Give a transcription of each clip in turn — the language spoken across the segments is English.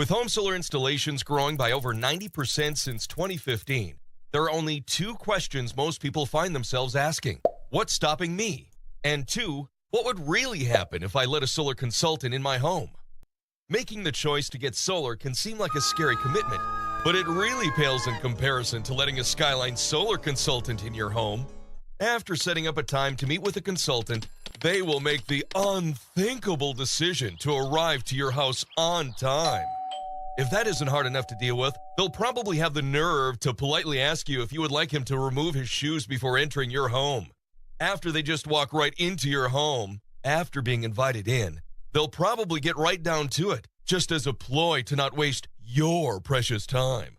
With home solar installations growing by over 90% since 2015, there are only two questions most people find themselves asking. What's stopping me? And two, what would really happen if I let a solar consultant in my home? Making the choice to get solar can seem like a scary commitment, but it really pales in comparison to letting a Skyline solar consultant in your home. After setting up a time to meet with a consultant, they will make the unthinkable decision to arrive to your house on time. If that isn't hard enough to deal with, they'll probably have the nerve to politely ask you if you would like him to remove his shoes before entering your home. After they just walk right into your home, after being invited in, they'll probably get right down to it, just as a ploy to not waste your precious time.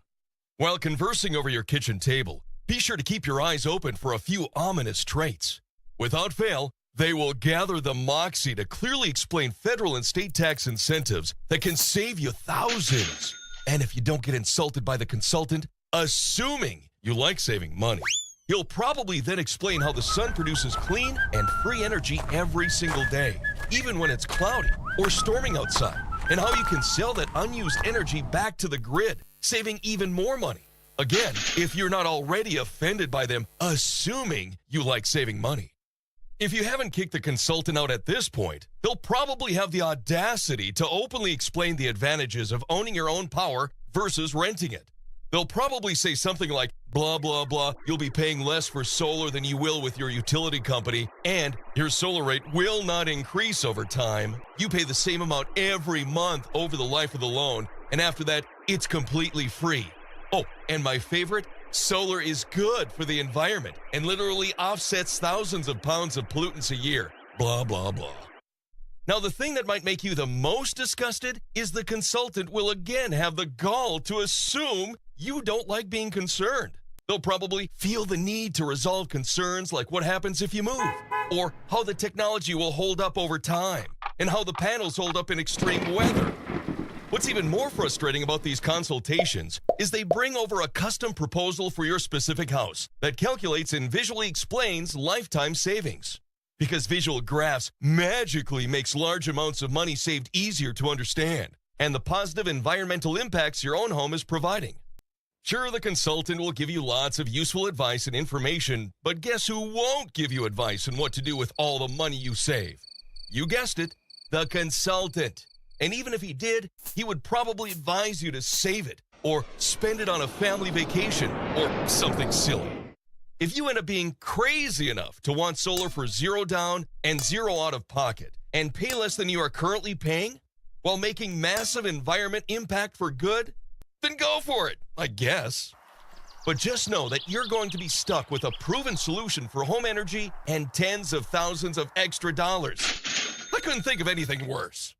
While conversing over your kitchen table, be sure to keep your eyes open for a few ominous traits. Without fail, they will gather the moxie to clearly explain federal and state tax incentives that can save you thousands. And if you don't get insulted by the consultant, assuming you like saving money, he'll probably then explain how the sun produces clean and free energy every single day, even when it's cloudy or storming outside, and how you can sell that unused energy back to the grid, saving even more money. Again, if you're not already offended by them assuming you like saving money. If you haven't kicked the consultant out at this point, they'll probably have the audacity to openly explain the advantages of owning your own power versus renting it. They'll probably say something like, blah, blah, blah, you'll be paying less for solar than you will with your utility company, and your solar rate will not increase over time. You pay the same amount every month over the life of the loan, and after that, it's completely free. Oh, and my favorite, solar is good for the environment and literally offsets thousands of pounds of pollutants a year. Blah, blah, blah. Now, the thing that might make you the most disgusted is the consultant will again have the gall to assume you don't like being concerned. They'll probably feel the need to resolve concerns like what happens if you move, or how the technology will hold up over time, and how the panels hold up in extreme weather. What's even more frustrating about these consultations is they bring over a custom proposal for your specific house that calculates and visually explains lifetime savings. Because visual graphs magically makes large amounts of money saved easier to understand, and the positive environmental impacts your own home is providing. Sure, the consultant will give you lots of useful advice and information, but guess who won't give you advice on what to do with all the money you save? You guessed it, the consultant. And even if he did, he would probably advise you to save it or spend it on a family vacation or something silly. If you end up being crazy enough to want solar for zero down and zero out of pocket and pay less than you are currently paying while making massive environment impact for good, then go for it, I guess. But just know that you're going to be stuck with a proven solution for home energy and tens of thousands of extra dollars. I couldn't think of anything worse.